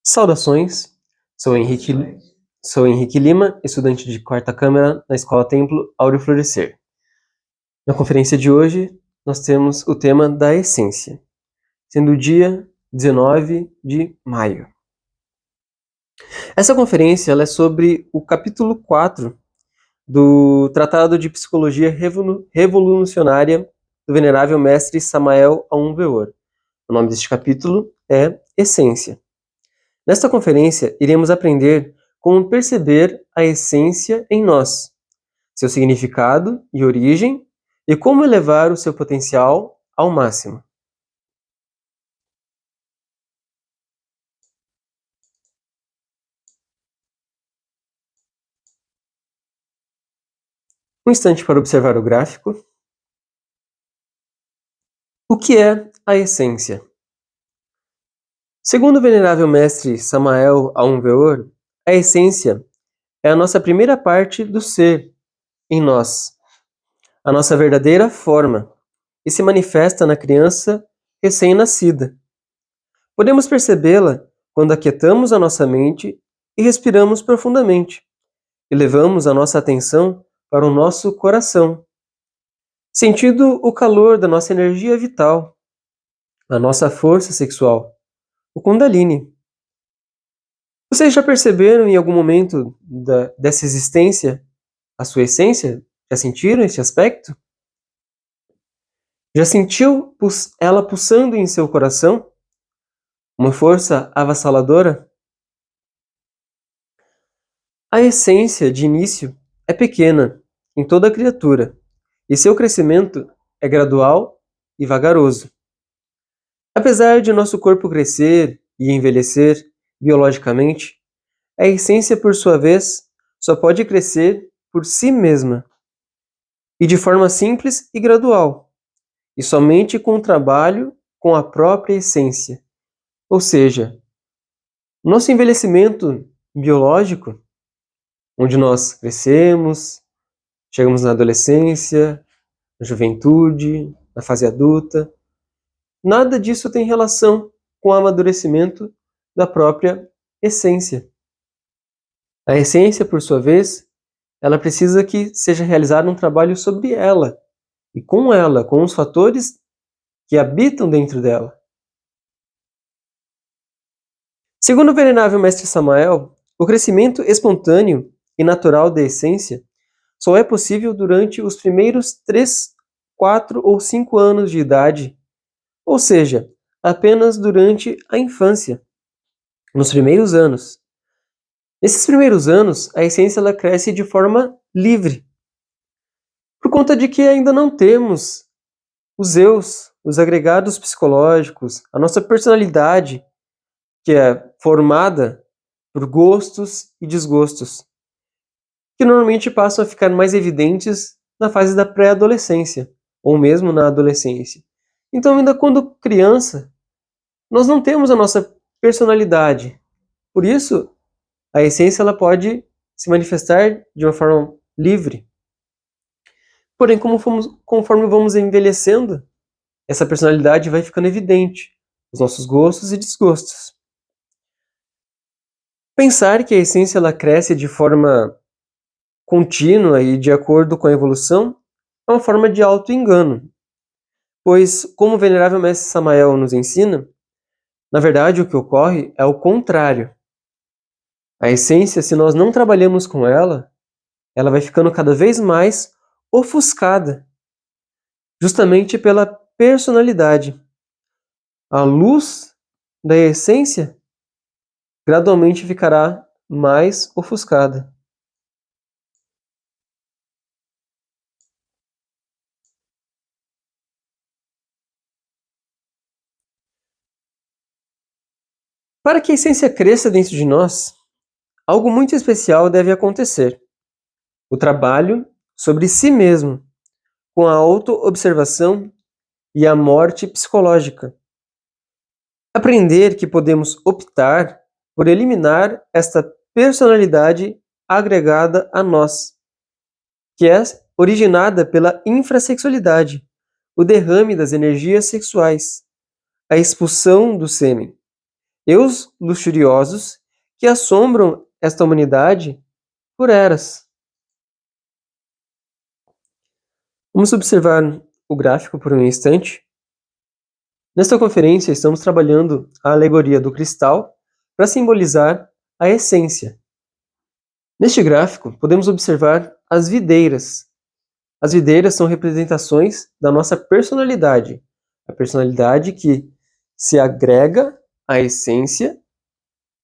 Saudações, sou Henrique, sou Henrique Lima, estudante de quarta câmara na Escola Templo Áureo Florescer. Na conferência de hoje, nós temos o tema da essência, sendo o dia 19 de maio. Essa conferência ela é sobre o capítulo 4 do Tratado de Psicologia Revolucionária do Venerável Mestre Samael Aun Weor. O nome deste capítulo é Essência. Nesta conferência, iremos aprender como perceber a essência em nós, seu significado e origem, e como elevar o seu potencial ao máximo. Um instante para observar o gráfico. O que é a essência? Segundo o venerável mestre Samael Aun Weor, a essência é a nossa primeira parte do ser em nós, a nossa verdadeira forma, e se manifesta na criança recém-nascida. Podemos percebê-la quando aquietamos a nossa mente e respiramos profundamente, e levamos a nossa atenção para o nosso coração, sentindo o calor da nossa energia vital, a nossa força sexual, o Kundalini. Vocês já perceberam em algum momento dessa existência a sua essência? Já sentiram esse aspecto? Já sentiu ela pulsando em seu coração? Uma força avassaladora? A essência, de início, é pequena em toda criatura, e seu crescimento é gradual e vagaroso. Apesar de nosso corpo crescer e envelhecer biologicamente, a essência, por sua vez, só pode crescer por si mesma, e de forma simples e gradual, e somente com o trabalho com a própria essência. Ou seja, nosso envelhecimento biológico, onde nós crescemos, chegamos na adolescência, na juventude, na fase adulta. Nada disso tem relação com o amadurecimento da própria essência. A essência, por sua vez, ela precisa que seja realizado um trabalho sobre ela, e com ela, com os fatores que habitam dentro dela. Segundo o venerável mestre Samael, o crescimento espontâneo e natural da essência só é possível durante os primeiros 3, 4 ou 5 anos de idade, ou seja, apenas durante a infância, nos primeiros anos. Nesses primeiros anos, a essência ela cresce de forma livre, por conta de que ainda não temos os eus, os agregados psicológicos, a nossa personalidade, que é formada por gostos e desgostos, que normalmente passam a ficar mais evidentes na fase da pré-adolescência, ou mesmo na adolescência. Então, ainda quando criança, nós não temos a nossa personalidade. Por isso, a essência ela pode se manifestar de uma forma livre. Porém, conforme vamos envelhecendo, essa personalidade vai ficando evidente, os nossos gostos e desgostos. Pensar que a essência ela cresce de forma contínua e de acordo com a evolução é uma forma de auto-engano, pois, como o venerável mestre Samael nos ensina, na verdade o que ocorre é o contrário. A essência, se nós não trabalhamos com ela, ela vai ficando cada vez mais ofuscada, justamente pela personalidade. A luz da essência gradualmente ficará mais ofuscada. Para que a essência cresça dentro de nós, algo muito especial deve acontecer: o trabalho sobre si mesmo, com a auto-observação e a morte psicológica. Aprender que podemos optar por eliminar esta personalidade agregada a nós, que é originada pela infrassexualidade, o derrame das energias sexuais, a expulsão do sêmen, eus luxuriosos que assombram esta humanidade por eras. Vamos observar o gráfico por um instante. Nesta conferência, estamos trabalhando a alegoria do cristal para simbolizar a essência. Neste gráfico, podemos observar as videiras. As videiras são representações da nossa personalidade, a personalidade que se agrega à essência,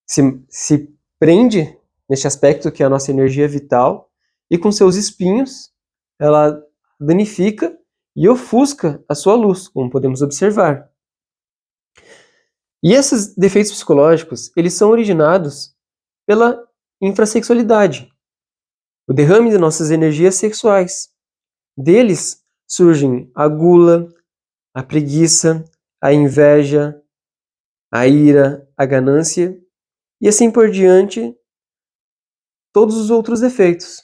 se prende neste aspecto que é a nossa energia vital, e com seus espinhos, ela danifica e ofusca a sua luz, como podemos observar. E esses defeitos psicológicos, eles são originados pela infrassexualidade, o derrame de nossas energias sexuais. Deles surgem a gula, a preguiça, a inveja, a ira, a ganância e assim por diante, todos os outros defeitos.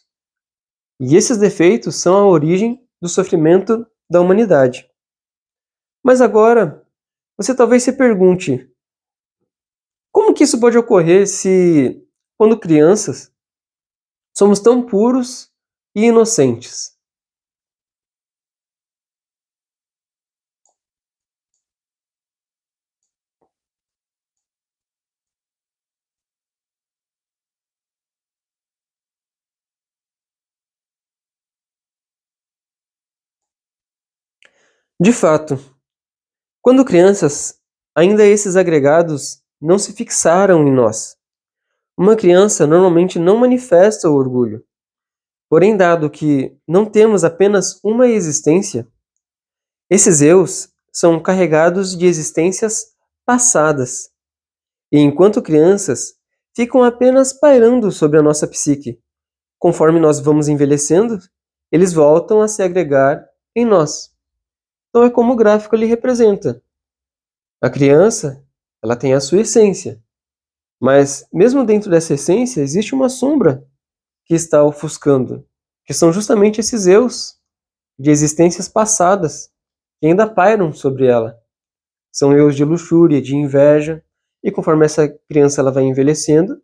E esses defeitos são a origem do sofrimento da humanidade. Mas agora, você talvez se pergunte, como que isso pode ocorrer se, quando crianças, somos tão puros e inocentes? De fato, quando crianças, ainda esses agregados não se fixaram em nós. Uma criança normalmente não manifesta o orgulho. Porém, dado que não temos apenas uma existência, esses eus são carregados de existências passadas. E enquanto crianças, ficam apenas pairando sobre a nossa psique. Conforme nós vamos envelhecendo, eles voltam a se agregar em nós. Então é como o gráfico ali representa. A criança, ela tem a sua essência, mas mesmo dentro dessa essência existe uma sombra que está ofuscando, que são justamente esses eus de existências passadas que ainda pairam sobre ela. São eus de luxúria, de inveja, e conforme essa criança ela vai envelhecendo,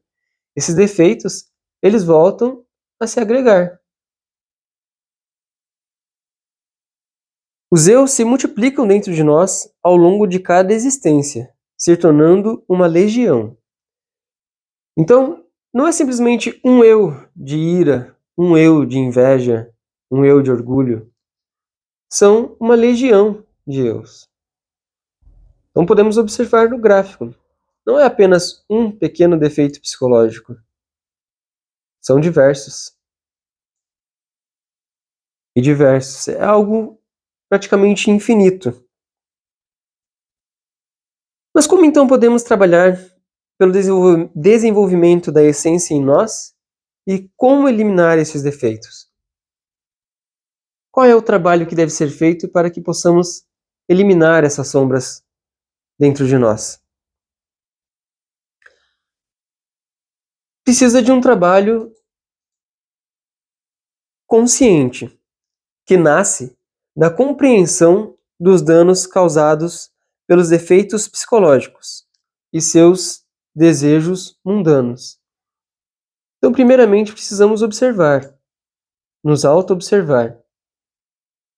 esses defeitos, eles voltam a se agregar. Os eus se multiplicam dentro de nós ao longo de cada existência, se tornando uma legião. Então, não é simplesmente um eu de ira, um eu de inveja, um eu de orgulho. São uma legião de eus. Então podemos observar no gráfico. Não é apenas um pequeno defeito psicológico. São diversos. E diversos. É algo praticamente infinito. Mas como então podemos trabalhar pelo desenvolvimento da essência em nós e como eliminar esses defeitos? Qual é o trabalho que deve ser feito para que possamos eliminar essas sombras dentro de nós? Precisa de um trabalho consciente, que nasce da compreensão dos danos causados pelos defeitos psicológicos e seus desejos mundanos. Então, primeiramente, precisamos observar, nos auto-observar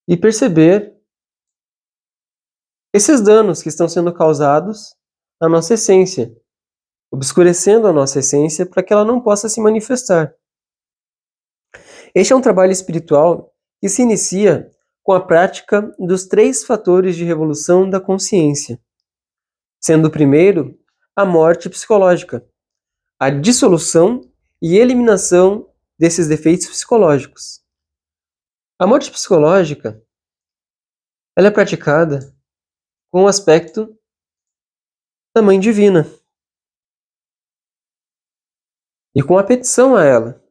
e perceber esses danos que estão sendo causados à nossa essência, obscurecendo a nossa essência para que ela não possa se manifestar. Este é um trabalho espiritual que se inicia com a prática dos 3 fatores de revolução da consciência, sendo o primeiro a morte psicológica, a dissolução e eliminação desses defeitos psicológicos. A morte psicológica ela é praticada com o aspecto da Mãe Divina e com a petição a ela.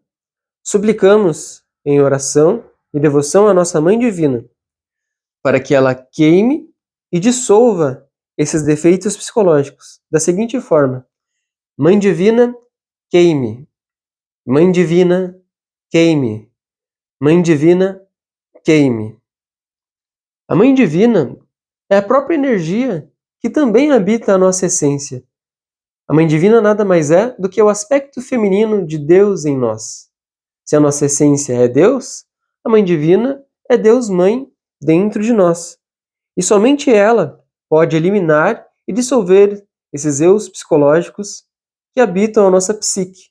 Suplicamos em oração e devoção à nossa Mãe Divina para que ela queime e dissolva esses defeitos psicológicos da seguinte forma: Mãe Divina, queime. Mãe Divina, queime. Mãe Divina, queime. A Mãe Divina é a própria energia que também habita a nossa essência. A Mãe Divina nada mais é do que o aspecto feminino de Deus em nós. Se a nossa essência é Deus, a Mãe Divina é Deus Mãe dentro de nós. E somente ela pode eliminar e dissolver esses eus psicológicos que habitam a nossa psique.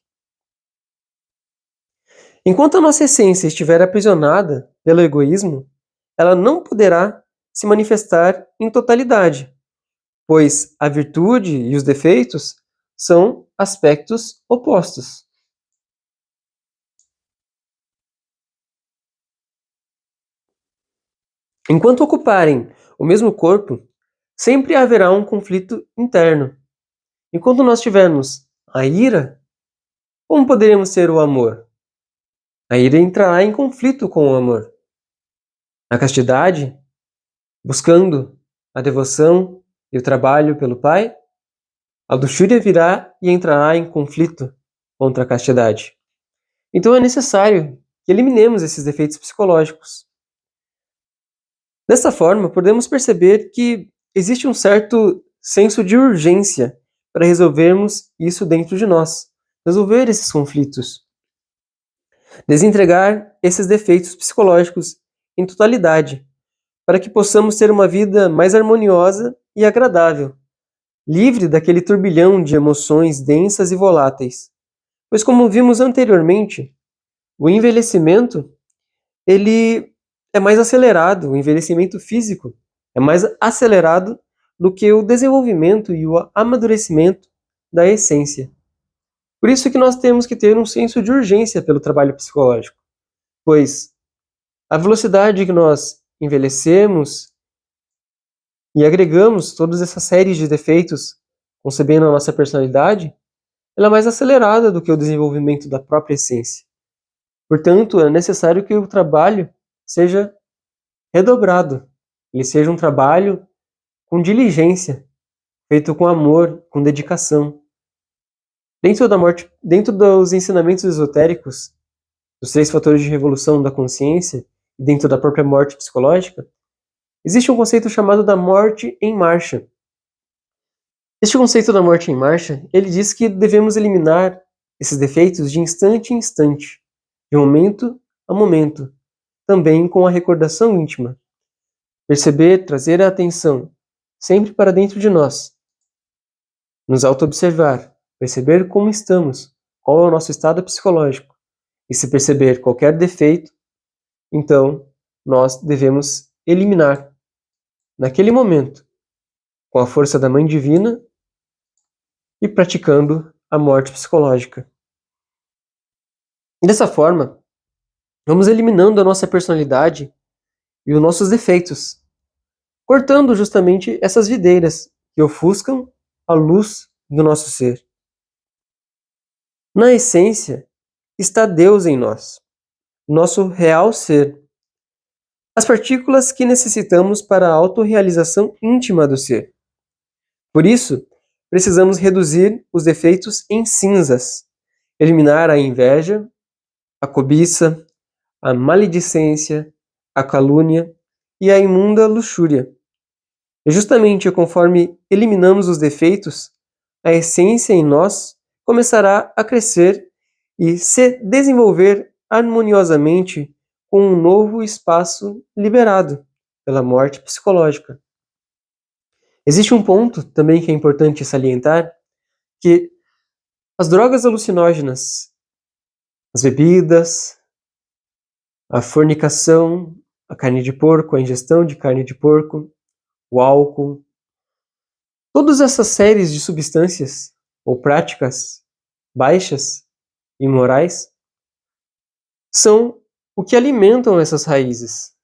Enquanto a nossa essência estiver aprisionada pelo egoísmo, ela não poderá se manifestar em totalidade, pois a virtude e os defeitos são aspectos opostos. Enquanto ocuparem o mesmo corpo, sempre haverá um conflito interno. Enquanto nós tivermos a ira, como poderemos ter o amor? A ira entrará em conflito com o amor. A castidade, buscando a devoção e o trabalho pelo Pai, a luxúria virá e entrará em conflito contra a castidade. Então é necessário que eliminemos esses defeitos psicológicos. Dessa forma, podemos perceber que existe um certo senso de urgência para resolvermos isso dentro de nós, resolver esses conflitos, desentregar esses defeitos psicológicos em totalidade, para que possamos ter uma vida mais harmoniosa e agradável, livre daquele turbilhão de emoções densas e voláteis. Pois como vimos anteriormente, o envelhecimento ele é mais acelerado, o envelhecimento físico é mais acelerado do que o desenvolvimento e o amadurecimento da essência. Por isso que nós temos que ter um senso de urgência pelo trabalho psicológico, pois a velocidade que nós envelhecemos e agregamos todas essas séries de defeitos concebendo a nossa personalidade, ela é mais acelerada do que o desenvolvimento da própria essência. Portanto, é necessário que o trabalho seja redobrado, ele seja um trabalho com diligência, feito com amor, com dedicação. Dentro dos ensinamentos esotéricos, dos 3 fatores de revolução da consciência, e dentro da própria morte psicológica, existe um conceito chamado da morte em marcha. Este conceito da morte em marcha, ele diz que devemos eliminar esses defeitos de instante em instante, de momento a momento, também com a recordação íntima. Perceber, trazer a atenção sempre para dentro de nós. Nos auto-observar, perceber como estamos, qual é o nosso estado psicológico. E se perceber qualquer defeito, então nós devemos eliminar, naquele momento, com a força da Mãe Divina e praticando a morte psicológica. Dessa forma, vamos eliminando a nossa personalidade e os nossos defeitos, cortando justamente essas videiras que ofuscam a luz do nosso ser. Na essência, está Deus em nós, nosso real ser. As partículas que necessitamos para a autorrealização íntima do ser. Por isso, precisamos reduzir os defeitos em cinzas, eliminar a inveja, a cobiça, a maledicência, a calúnia e a imunda luxúria. E justamente conforme eliminamos os defeitos, a essência em nós começará a crescer e se desenvolver harmoniosamente com um novo espaço liberado pela morte psicológica. Existe um ponto também que é importante salientar, que as drogas alucinógenas, as bebidas, a fornicação, a carne de porco, a ingestão de carne de porco, o álcool, todas essas séries de substâncias ou práticas baixas, imorais, são o que alimentam essas raízes,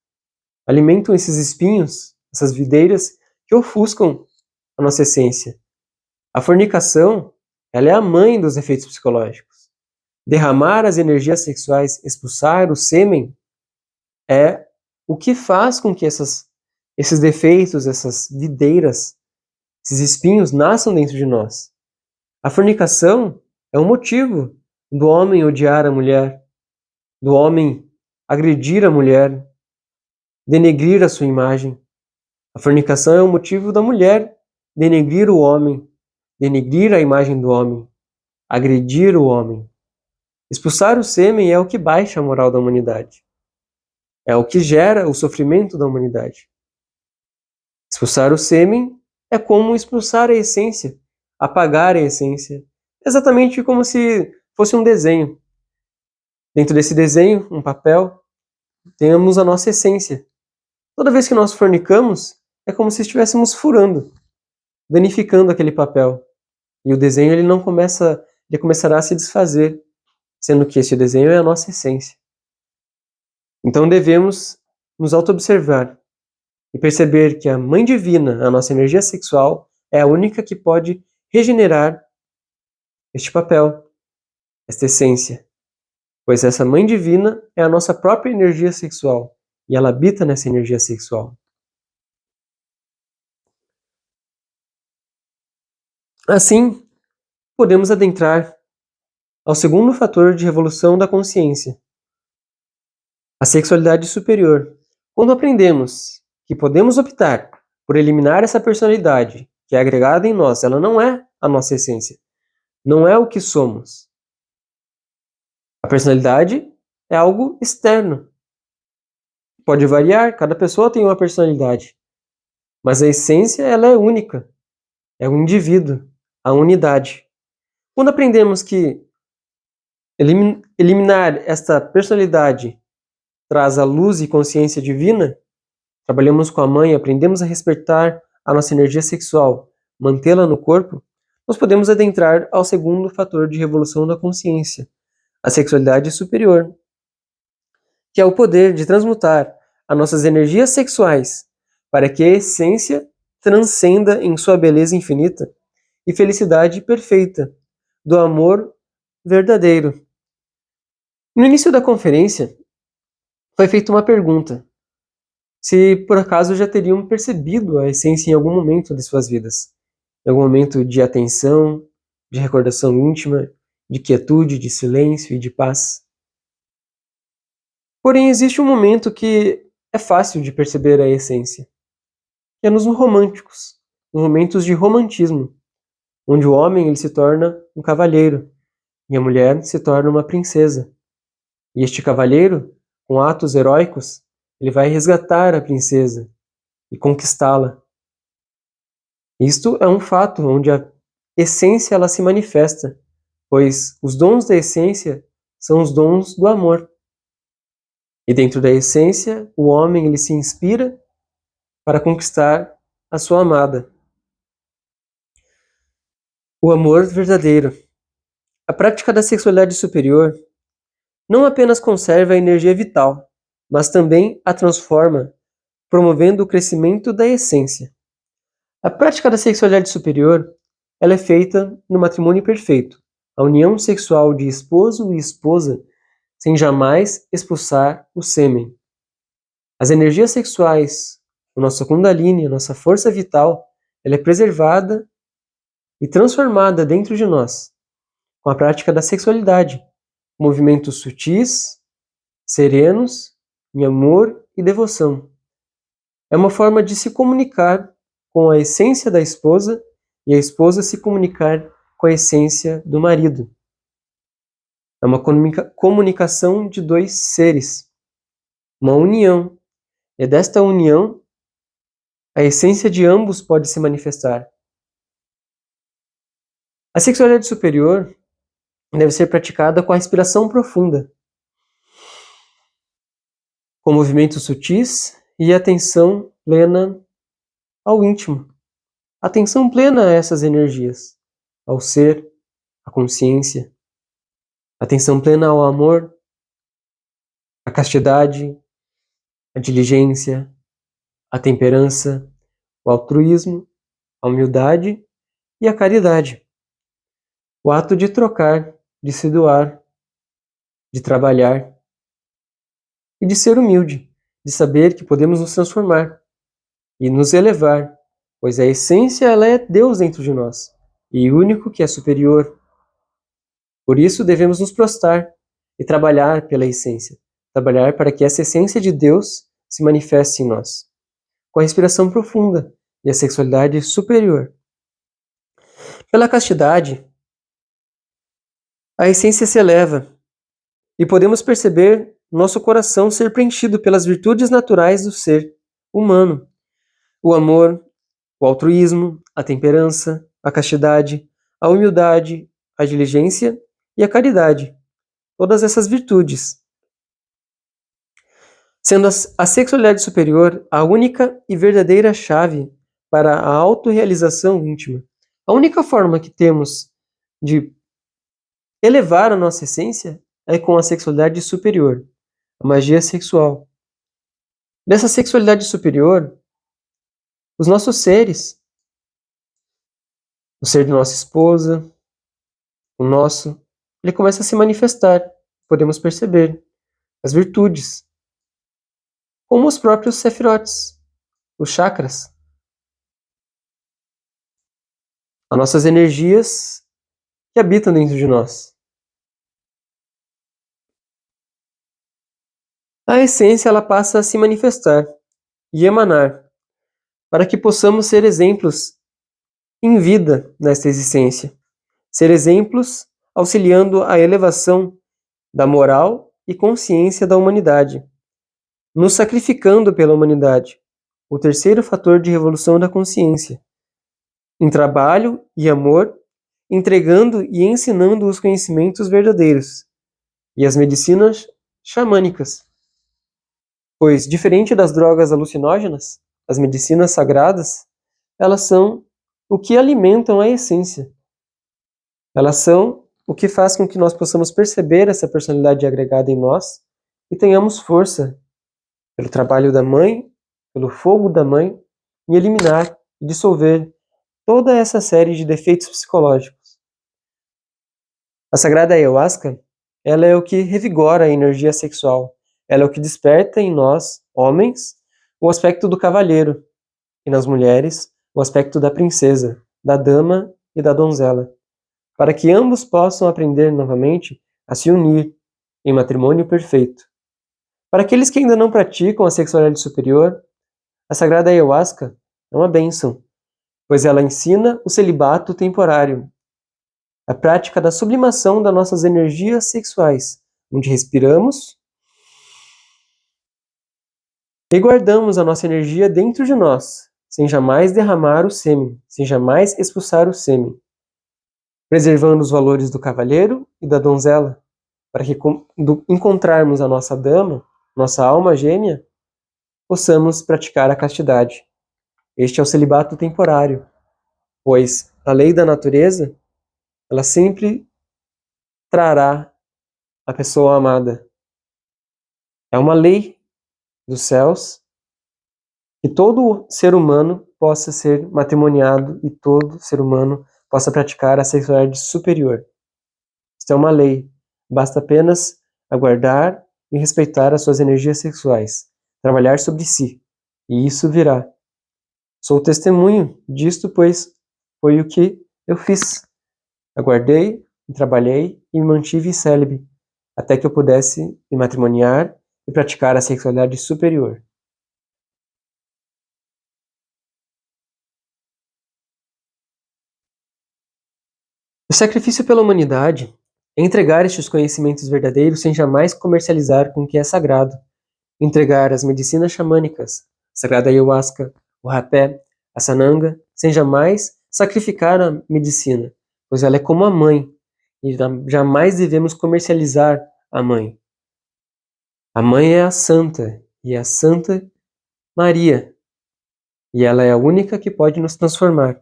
alimentam esses espinhos, essas videiras que ofuscam a nossa essência. A fornicação, ela é a mãe dos efeitos psicológicos. Derramar as energias sexuais, expulsar o sêmen, é o que faz com que esses defeitos, essas videiras, esses espinhos nasçam dentro de nós. A fornicação é o motivo do homem odiar a mulher, do homem agredir a mulher, denegrir a sua imagem. A fornicação é o motivo da mulher denegrir o homem, denegrir a imagem do homem, agredir o homem. Expulsar o sêmen é o que baixa a moral da humanidade. É o que gera o sofrimento da humanidade. Expulsar o sêmen é como expulsar a essência, apagar a essência. Exatamente como se fosse um desenho. Dentro desse desenho, um papel, temos a nossa essência. Toda vez que nós fornicamos, é como se estivéssemos furando, danificando aquele papel. E o desenho ele começará a se desfazer, sendo que esse desenho é a nossa essência. Então devemos nos auto-observar e perceber que a Mãe Divina, a nossa energia sexual, é a única que pode regenerar este papel, esta essência. Pois essa Mãe Divina é a nossa própria energia sexual e ela habita nessa energia sexual. Assim, podemos adentrar ao segundo fator de revolução da consciência, a sexualidade superior. Quando aprendemos que podemos optar por eliminar essa personalidade que é agregada em nós, ela não é a nossa essência, não é o que somos. A personalidade é algo externo. Pode variar, cada pessoa tem uma personalidade, mas a essência ela é única, é o indivíduo, a unidade. Quando aprendemos que eliminar esta personalidade traz a luz e consciência divina, trabalhamos com a mãe, aprendemos a respeitar a nossa energia sexual, mantê-la no corpo, nós podemos adentrar ao segundo fator de revolução da consciência, a sexualidade superior, que é o poder de transmutar as nossas energias sexuais para que a essência transcenda em sua beleza infinita e felicidade perfeita do amor verdadeiro. No início da conferência, foi feita uma pergunta: se por acaso já teriam percebido a essência em algum momento de suas vidas, em algum momento de atenção, de recordação íntima, de quietude, de silêncio e de paz. Porém, existe um momento que é fácil de perceber a essência, que é nos românticos, nos momentos de romantismo, onde o homem ele se torna um cavalheiro e a mulher se torna uma princesa. E este cavalheiro, com atos heróicos, ele vai resgatar a princesa e conquistá-la. Isto é um fato onde a essência ela se manifesta, pois os dons da essência são os dons do amor. E dentro da essência, o homem ele se inspira para conquistar a sua amada. O amor verdadeiro. A prática da sexualidade superior não apenas conserva a energia vital, mas também a transforma, promovendo o crescimento da essência. A prática da sexualidade superior ela é feita no matrimônio perfeito, a união sexual de esposo e esposa, sem jamais expulsar o sêmen. As energias sexuais, a nossa Kundalini, a nossa força vital, ela é preservada e transformada dentro de nós, com a prática da sexualidade, movimentos sutis, serenos, em amor e devoção. É uma forma de se comunicar com a essência da esposa e a esposa se comunicar com a essência do marido. É uma comunicação de dois seres, uma união. E desta união, a essência de ambos pode se manifestar. A sexualidade superior deve ser praticada com a respiração profunda, com movimentos sutis e atenção plena ao íntimo. Atenção plena a essas energias, ao ser, à consciência. Atenção plena ao amor, à castidade, à diligência, à temperança, ao altruísmo, à humildade e à caridade. O ato de trocar, de se doar, de trabalhar e de ser humilde, de saber que podemos nos transformar e nos elevar, pois a essência ela é Deus dentro de nós e o único que é superior. Por isso devemos nos prostrar e trabalhar pela essência, trabalhar para que essa essência de Deus se manifeste em nós, com a respiração profunda e a sexualidade superior. Pela castidade, a essência se eleva e podemos perceber nosso coração ser preenchido pelas virtudes naturais do ser humano: o amor, o altruísmo, a temperança, a castidade, a humildade, a diligência e a caridade. Todas essas virtudes, sendo a sexualidade superior a única e verdadeira chave para a autorrealização íntima. A única forma que temos de elevar a nossa essência é com a sexualidade superior, a magia sexual. Dessa sexualidade superior, os nossos seres, o ser de nossa esposa, o nosso, ele começa a se manifestar. Podemos perceber as virtudes, como os próprios sefirotes, os chakras, as nossas energias que habitam dentro de nós. A essência ela passa a se manifestar e emanar, para que possamos ser exemplos em vida nesta existência, ser exemplos auxiliando a elevação da moral e consciência da humanidade, nos sacrificando pela humanidade, o terceiro fator de revolução da consciência, em trabalho e amor, entregando e ensinando os conhecimentos verdadeiros e as medicinas xamânicas. Pois, diferente das drogas alucinógenas, as medicinas sagradas, elas são o que alimentam a essência. Elas são o que faz com que nós possamos perceber essa personalidade agregada em nós e tenhamos força pelo trabalho da mãe, pelo fogo da mãe, em eliminar e dissolver toda essa série de defeitos psicológicos. A sagrada ayahuasca, ela é o que revigora a energia sexual. Ela é o que desperta em nós, homens, o aspecto do cavalheiro, e nas mulheres, o aspecto da princesa, da dama e da donzela, para que ambos possam aprender novamente a se unir em matrimônio perfeito. Para aqueles que ainda não praticam a sexualidade superior, a sagrada ayahuasca é uma bênção, pois ela ensina o celibato temporário, a prática da sublimação das nossas energias sexuais, onde respiramos e guardamos a nossa energia dentro de nós, sem jamais derramar o sêmen, sem jamais expulsar o sêmen, preservando os valores do cavalheiro e da donzela, para que, quando encontrarmos a nossa dama, nossa alma gêmea, possamos praticar a castidade. Este é o celibato temporário, pois a lei da natureza, ela sempre trará a pessoa amada. É uma lei dos céus que todo ser humano possa ser matrimoniado e todo ser humano possa praticar a sexualidade superior. Isso é uma lei. Basta apenas aguardar e respeitar as suas energias sexuais, trabalhar sobre si, e isso virá. Sou testemunho disto, pois foi o que eu fiz. Aguardei, trabalhei e me mantive célibe, até que eu pudesse me matrimoniar e praticar a sexualidade superior. O sacrifício pela humanidade é entregar estes conhecimentos verdadeiros sem jamais comercializar com o que é sagrado. Entregar as medicinas xamânicas, a sagrada ayahuasca, o rapé, a sananga, sem jamais sacrificar a medicina, pois ela é como a mãe, e jamais devemos comercializar a mãe. A mãe é a santa, e é a Santa Maria, e ela é a única que pode nos transformar.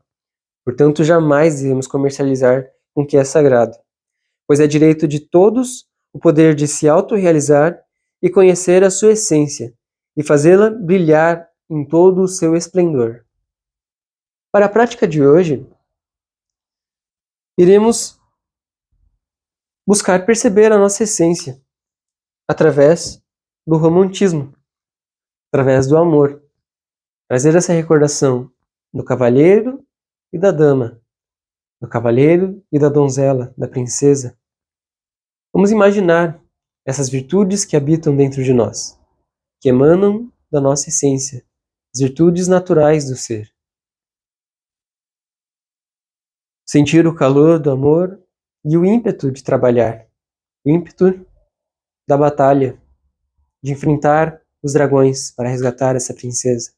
Portanto, jamais devemos comercializar com o que é sagrado, pois é direito de todos o poder de se autorrealizar e conhecer a sua essência, e fazê-la brilhar em todo o seu esplendor. Para a prática de hoje, iremos buscar perceber a nossa essência através do romantismo, através do amor, trazer essa recordação do cavalheiro e da dama, do cavalheiro e da donzela, da princesa. Vamos imaginar essas virtudes que habitam dentro de nós, que emanam da nossa essência, as virtudes naturais do ser. sentir o calor do amor e o ímpeto de trabalhar, o ímpeto da batalha, de enfrentar os dragões para resgatar essa princesa.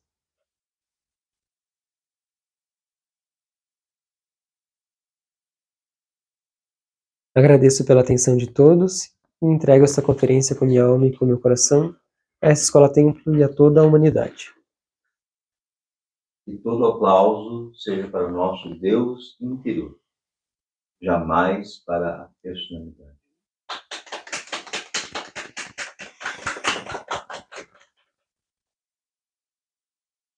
Agradeço pela atenção de todos e entrego esta conferência com minha alma e com meu coração a essa escola templo e a toda a humanidade. E todo aplauso seja para o nosso Deus interior, jamais para a personalidade.